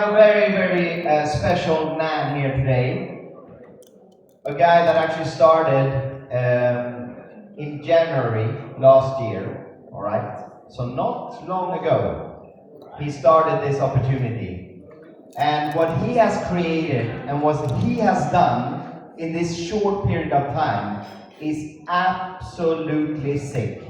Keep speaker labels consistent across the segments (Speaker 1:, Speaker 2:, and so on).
Speaker 1: A very special man here today. A guy that actually started in January last year. All right, so not long ago, he started this opportunity, and what he has created and what he has done in this short period of time is absolutely sick.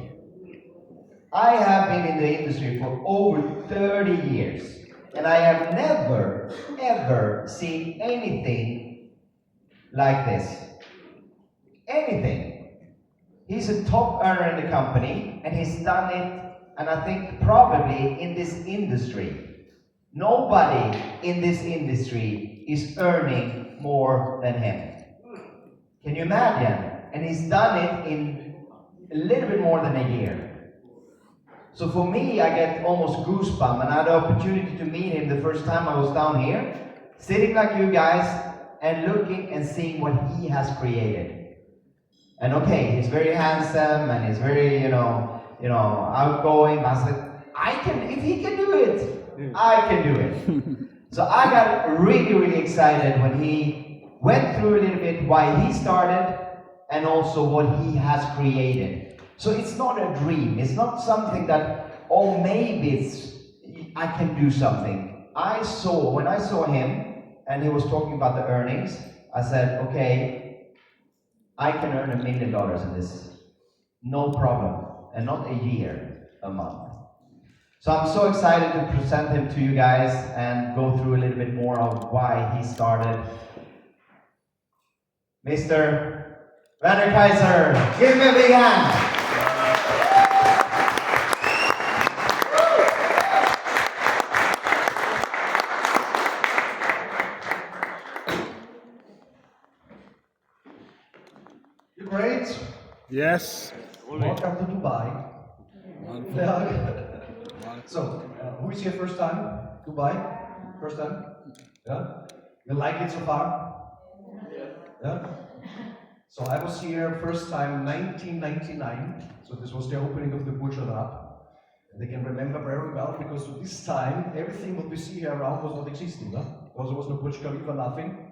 Speaker 1: I have been in the industry for over 30 years, and I have never, ever seen anything like this. Anything. He's a top earner in the company, and he's done it, and I think probably in this industry. Nobody in this industry is earning more than him. Can you imagine? And he's done it in a little bit more than a year. So for me, I get almost goosebumps, and I had the opportunity to meet him the first time I was down here, sitting like you guys, and looking and seeing what he has created. And okay, he's very handsome, and he's very, outgoing. I said, if he can do it, I can do it. So I got really excited when he went through a little bit why he started, and also what he has created. So it's not a dream. It's not something that, oh, maybe I can do something. When I saw him and he was talking about the earnings, I said, okay, I can earn $1 million in this. No problem. And not a year, a month. So I'm so excited to present him to you guys and go through a little bit more of why he started. Mr. Werner Kaiser, give him a big hand.
Speaker 2: Great.
Speaker 3: Yes.
Speaker 2: Welcome to Dubai. So, who is here first time? Dubai? First time? Yeah? You like it so far? Yeah? So I was here first time 1999. So this was the opening of the Burj Al Arab. And they can remember very well because at this time everything what we see here around was not existing. No? Because there was no Burj Khalifa, nothing.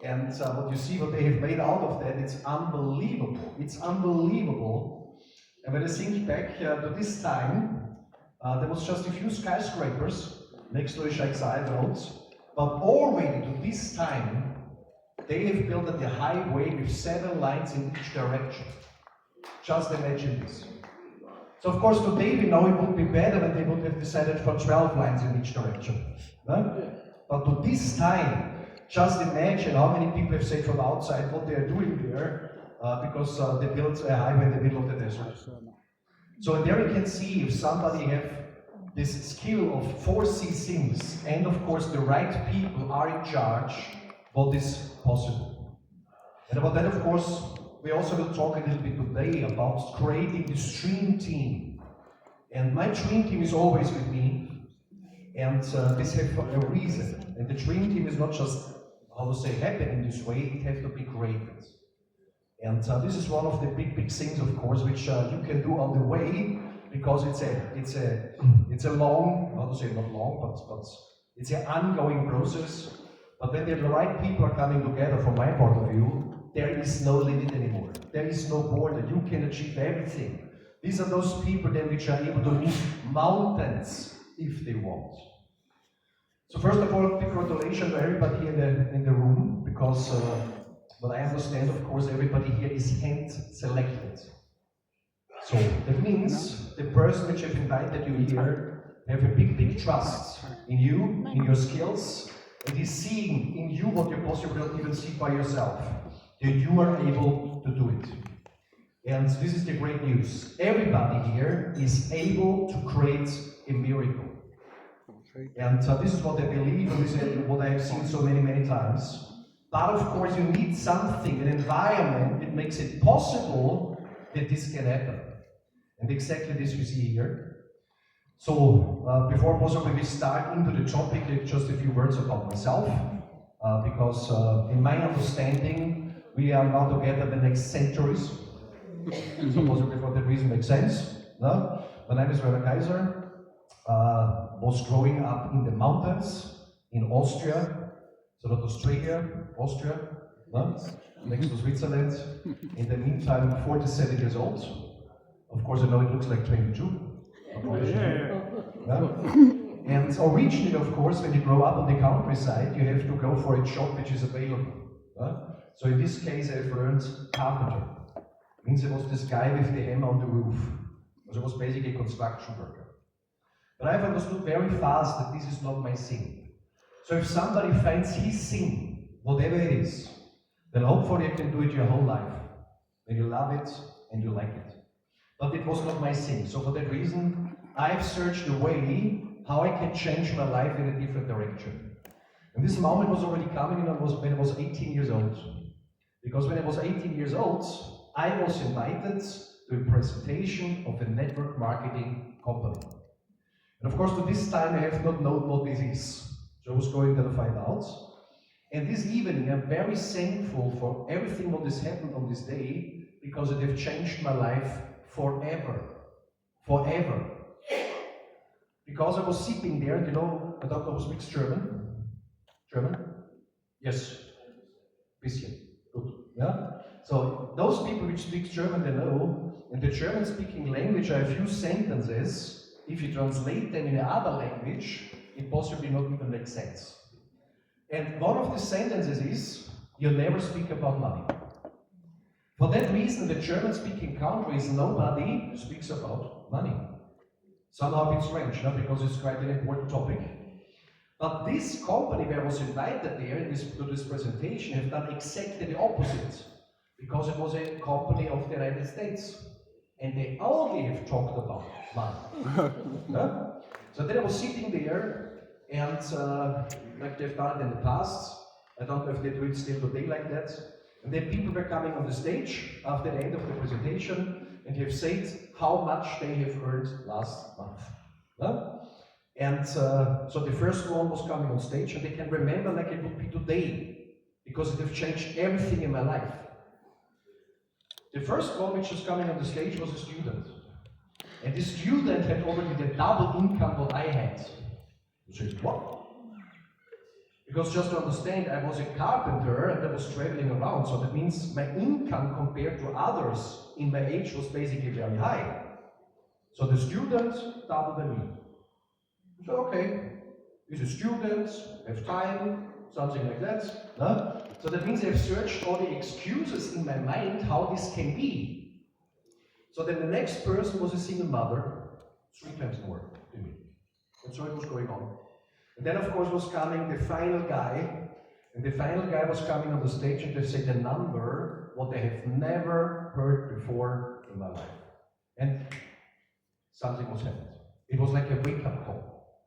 Speaker 2: And what you see, what they have made out of that, it's unbelievable. It's unbelievable. And when I think back to this time, there was just a few skyscrapers next to the Sheikh Zayed roads. But already to this time, they have built a highway with 7 lines in each direction. Just imagine this. So of course today we know it would be better when they would have decided for 12 lines in each direction. Right? But to this time, just imagine how many people have said from outside what they are doing there because they built a highway in the middle of the desert. So there you can see if somebody have this skill of foresee things and of course the right people are in charge, what is possible. And about that of course we also will talk a little bit today about creating this dream team. And my dream team is always with me, and this has a reason. And the dream team is not just, how to say, happen in this way, it has to be created. And this is one of the big things, of course, which you can do on the way, because it's a long, how to say, not long, but it's an ongoing process. But when the right people are coming together, from my point of view, there is no limit anymore. There is no border. You can achieve everything. These are those people then which are able to move mountains if they want. So first of all, big congratulations to everybody here in the room, because what I understand, of course, everybody here is hand-selected. So that means the person which have invited you here have a big trust in you, in your skills, and is seeing in you what you possibly not even see by yourself, that you are able to do it. And this is the great news. Everybody here is able to create a miracle. And this is what I believe, and this is what I have seen so many times. But of course you need something, an environment that makes it possible that this can happen. And exactly this we see here. So before possibly we start into the topic, just a few words about myself. Because in my understanding, we are now together the next centuries. So possibly for that reason makes sense. No? My name is Werner Kaiser. Was growing up in the mountains in Austria, so not Australia, Austria, no? Next to Switzerland. In the meantime, 47 years old. Of course, I know it looks like 22. Yeah. And originally, of course, when you grow up on the countryside, you have to go for a job which is available. So in this case, I've learned carpenter. Means I was this guy with the hammer on the roof. So I was basically a construction worker. But I've understood very fast that this is not my thing. So if somebody finds his thing, whatever it is, then hopefully you can do it your whole life. And you love it and you like it. But it was not my thing. So for that reason, I've searched a way how I can change my life in a different direction. And this moment was already coming when I was 18 years old. Because when I was 18 years old, I was invited to a presentation of a network marketing company. And of course, to this time, I have not known what this is. So I was going there to find out. And this evening, I'm very thankful for everything that has happened on this day, because it has changed my life forever. Forever. Because I was sitting there, you know, I don't know who speaks German. German? Yes. Bisschen. Good. Yeah? So those people which speak German, they know, in the German-speaking language are a few sentences. If you translate them in another language, it possibly not even makes sense. And one of the sentences is, you never speak about money. For that reason, the German-speaking countries, nobody speaks about money. Somehow a bit strange, no? Because it's quite an important topic. But this company where I was invited there to this presentation have done exactly the opposite. Because it was a company of the United States. And they only have talked about money. No? So then I was sitting there, and like they've done it in the past, I don't know if they do it still today like that, and then people were coming on the stage after the end of the presentation, and have said how much they have earned last month. No? And so the first one was coming on stage, and they can remember like it would be today, because it has changed everything in my life. The first one which was coming on the stage was a student. And the student had already the double income what I had. You say, what? Because just to understand, I was a carpenter and I was traveling around, so that means my income compared to others in my age was basically very high. So the student doubled than me. So okay, he's a student, have time, something like that. No? So that means I've searched all the excuses in my mind how this can be. So then the next person was a single mother, 3 times more than me. And so it was going on. And then of course was coming the final guy, and the final guy was coming on the stage and they said a number what they have never heard before in my life. And something was happening. It was like a wake-up call.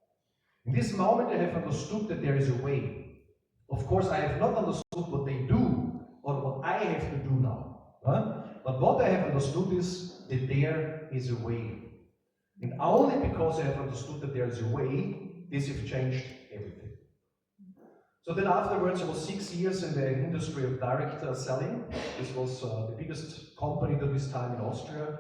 Speaker 2: In this moment I have understood that there is a way. Of course I have not understood what they do or what I have to do now. But what I have understood is that there is a way. And only because I have understood that there is a way, this has changed everything. So then afterwards I was 6 years in the industry of direct selling. This was the biggest company at this time in Austria.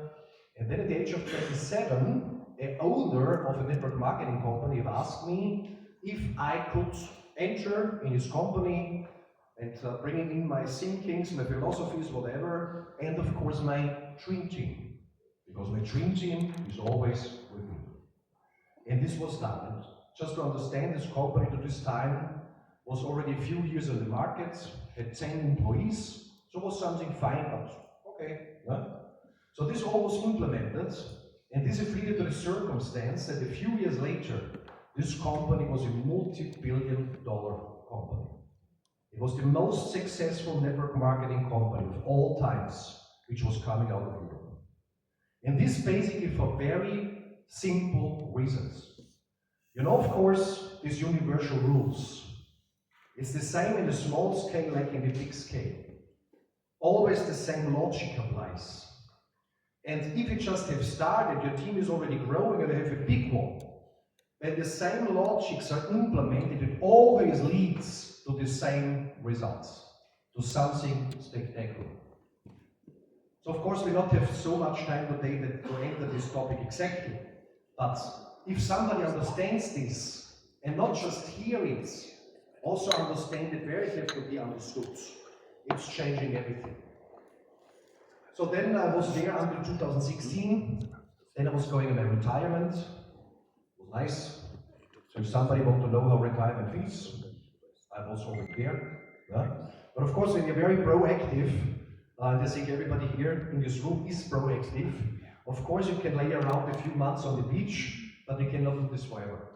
Speaker 2: And then at the age of 27, an owner of a network marketing company asked me if I could enter in his company and bringing in my thinkings, my philosophies, whatever, and of course my dream team. Because my dream team is always with me. And this was done. And just to understand, this company to this time was already a few years on the market, had 10 employees, so it was something fine, but okay. Yeah? So this all was implemented, and this leaded to the circumstance that a few years later, this company was a multi-billion-dollar company. It was the most successful network marketing company of all times, which was coming out of Europe. And this basically for very simple reasons. You know, of course, these universal rules. It's the same in the small scale like in the big scale. Always the same logic applies. And if you just have started, your team is already growing and you have a big one, when the same logics are implemented, it always leads to the same results, to something spectacular. So of course we not have so much time today to enter this topic exactly, but if somebody understands this and not just hear it, also understand it very carefully understood. It's changing everything. So then I was there until 2016. Then I was going in my retirement. It was nice. So if somebody wants to know how retirement feels, I was over there. Yeah? But of course, when you're very proactive, and I think everybody here in this room is proactive, of course you can lay around a few months on the beach, but you cannot do this forever.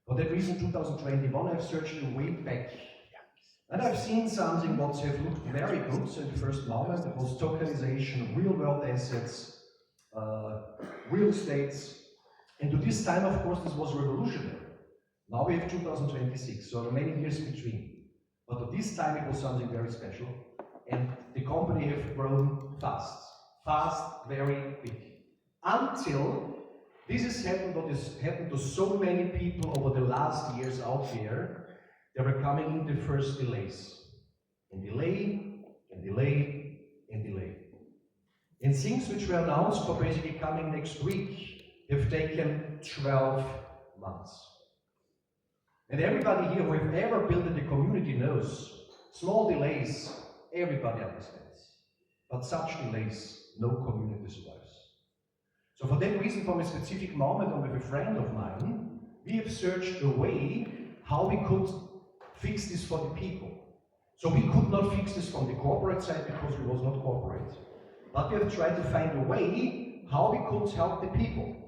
Speaker 2: For that reason, 2021, I've searched a way back. And I've seen something what have looked very good in the first moment. It was tokenization, real world assets, real estates. And to this time, of course, this was revolutionary. Now we have 2026, so there are many years between. But at this time, it was something very special. And the company have grown fast. Fast, very big. Until this has happened, what has happened to so many people over the last years out there. They were coming in the first delays. And delay, and delay, and delay. And things which were announced for basically coming next week have taken 12 months. And everybody here who have ever built in the community knows, small delays, everybody understands. But such delays, no community survives. So for that reason, from a specific moment on with a friend of mine, we have searched a way how we could fix this for the people. So we could not fix this from the corporate side because we was not corporate. But we have tried to find a way how we could help the people.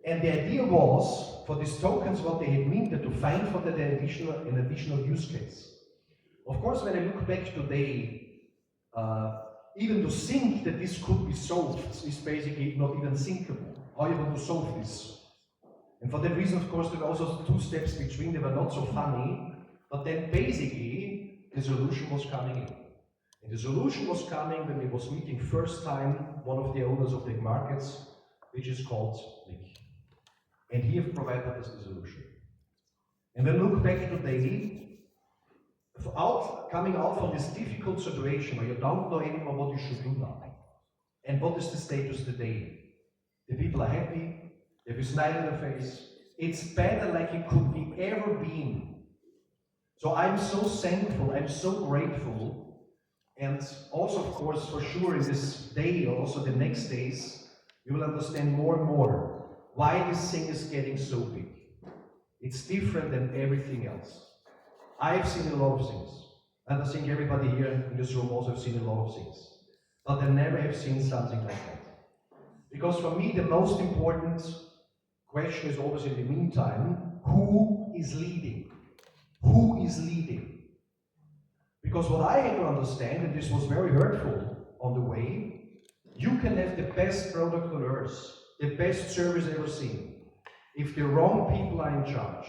Speaker 2: And the idea was, for these tokens, what they had meant to find for an additional use case. Of course, when I look back today, even to think that this could be solved is basically not even thinkable. How you want to solve this? And for that reason, of course, there were also 2 steps between. They were not so funny, but then basically the solution was coming in. And the solution was coming when we was meeting first time one of the owners of the markets, which is called Nick. And he have provided us the solution. And then look back today, coming out from this difficult situation where you don't know anymore what you should do now. And what is the status today? The people are happy, they have a smile on their face. It's better like it could be ever been. So I'm so thankful, I'm so grateful. And also, of course, for sure in this day, also the next days, you will understand more and more why this thing is getting so big. It's different than everything else. I've seen a lot of things, and I think everybody here in this room also have seen a lot of things. But I never have seen something like that. Because for me, the most important question is always in the meantime, who is leading? Who is leading? Because what I had to understand, and this was very hurtful on the way, you can have the best product on earth, the best service ever seen. If the wrong people are in charge,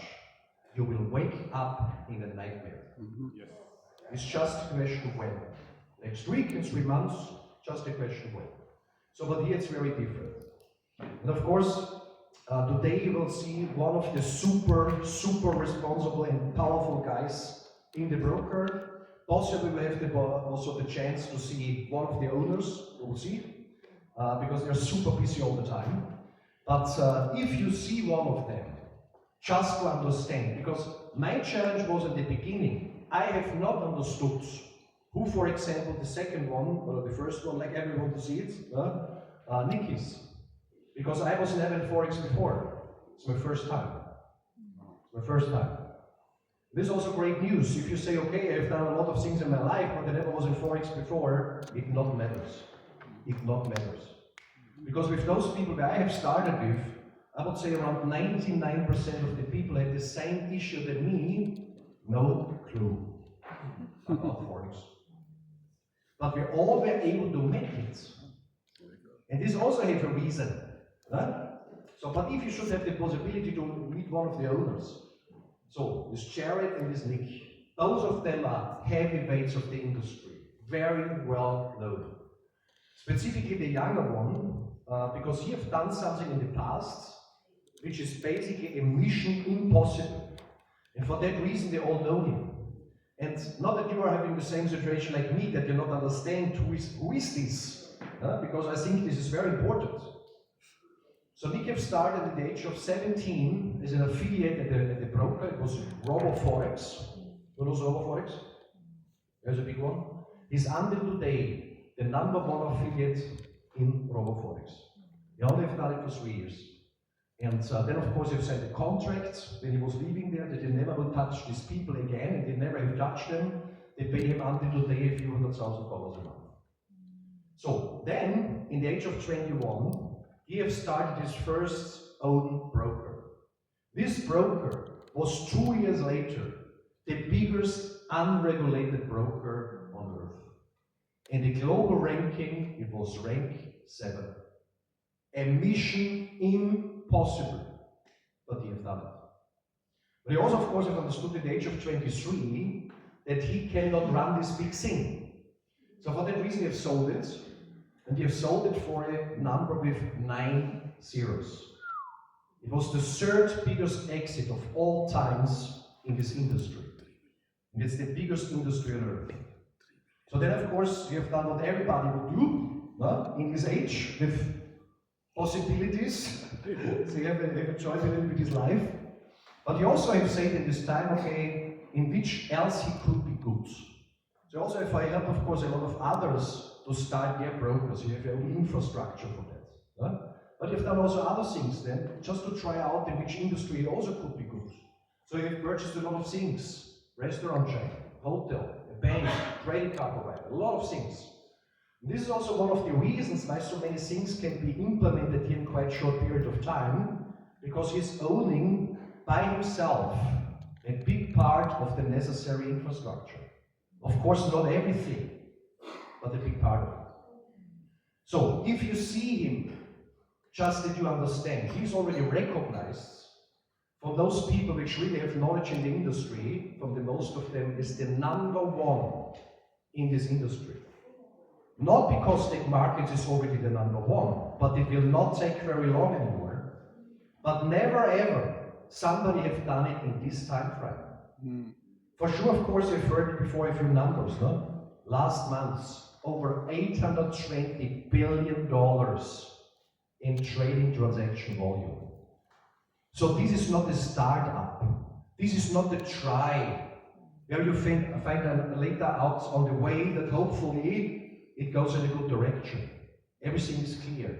Speaker 2: you will wake up in a nightmare. Yes. It's just a question of when. Next week, in 3 months, just a question of when. So, but here it's very different. And of course, today you will see one of the super responsible and powerful guys in the broker. Possibly we have also the chance to see one of the owners, we'll see, because they're super busy all the time. But if you see one of them, just to understand, because my challenge was at the beginning, I have not understood who, for example, the second one, or the first one, like everyone to see it, Nick is. Because I was never in Forex before. It's my first time. It's my first time. This is also great news. If you say, okay, I've done a lot of things in my life, but I never was in Forex before, it not matters. It not matters. Because with those people that I have started with, I would say around 99% of the people have the same issue than me, no clue about Forex. But we all were able to make it. And this also has a reason. Huh? So, but if you should have the possibility to meet one of the owners, so this Jared and this Nick, both of them are heavyweights of the industry, very well known. Specifically the younger one, because he has done something in the past, which is basically a mission impossible. And for that reason, they all know him. And not that you are having the same situation like me, that you not understand who is this, because I think this is very important. So Nick have started at the age of 17 as an affiliate at the broker. It was Forex. Who knows Forex? There's a big one. He's until today the #1 affiliate in Forex. He only have done it for 3 years. And then of course you've signed a contract when he was leaving there that he never will touch these people again, and they never have touched them. They pay him until today a few $100,000 a month. So then, in the age of 21, he has started his first own broker. This broker was 2 years later the biggest unregulated broker on earth. In the global ranking, it was rank 7. A mission impossible, but he has done it. But he also, of course, has understood at the age of 23 that he cannot run this big thing. So for that reason, he has sold it, and he has sold it for a number with 9 zeros. It was the 3rd biggest exit of all times in this industry. And it's the biggest industry on earth. So then, of course, you have done what everybody would do in this age with possibilities. So you have a choice a little bit his life. But you also have said in this time, okay, in which else he could be good. So also if I help, of course, a lot of others to start their brokers, you have your own infrastructure for that. But you've done also other things then, just to try out in which industry it also could be good. So you've purchased a lot of things, restaurant chain, hotel, a bank, credit card provider, a lot of things. And this is also one of the reasons why so many things can be implemented in quite a short period of time, because he's owning by himself a big part of the necessary infrastructure. Of course, not everything, but a big part of it. So, if you see him, just that you understand, he's already recognized from those people which really have knowledge in the industry, from the most of them, is the #1 in this industry. Not because the market is already the #1, but it will not take very long anymore. But never ever somebody have done it in this time frame. For sure, of course, you've heard before a few numbers, no? Last month, over $820 billion in trading transaction volume. So this is not a startup. This is not a try where you find later out on the way that hopefully it goes in a good direction. Everything is clear.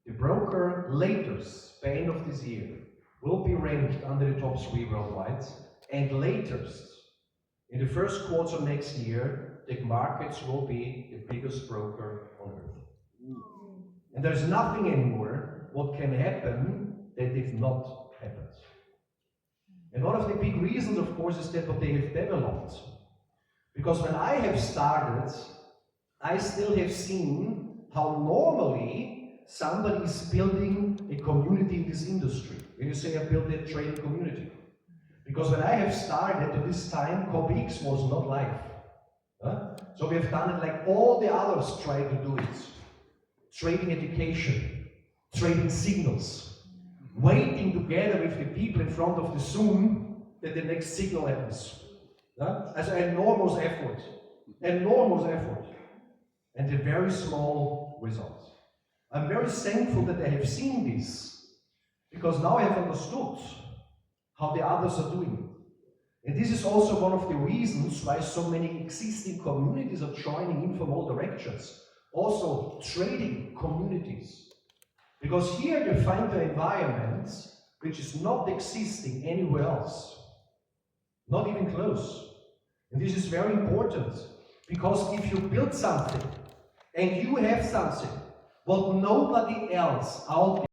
Speaker 2: The broker latest, by end of this year, will be ranked under the top 3 worldwide, and latest, in the first quarter next year, the markets will be the biggest broker on earth. And there's nothing anymore what can happen that did not happen. And one of the big reasons, of course, is that what they have developed. Because when I have started, I still have seen how normally somebody is building a community in this industry. When you say I built a trading community. Because when I have started at this time, CopyX was not live. So we have done it like all the others try to do it. Trading education, trading signals, waiting together with the people in front of the Zoom that the next signal happens. As an enormous effort. Enormous effort. And a very small result. I'm very thankful that I have seen this, because now I have understood how the others are doing it. And this is also one of the reasons why so many existing communities are joining in from all directions. Also trading communities. Because here you find the environment which is not existing anywhere else. Not even close. And this is very important. Because if you build something and you have something what nobody else out there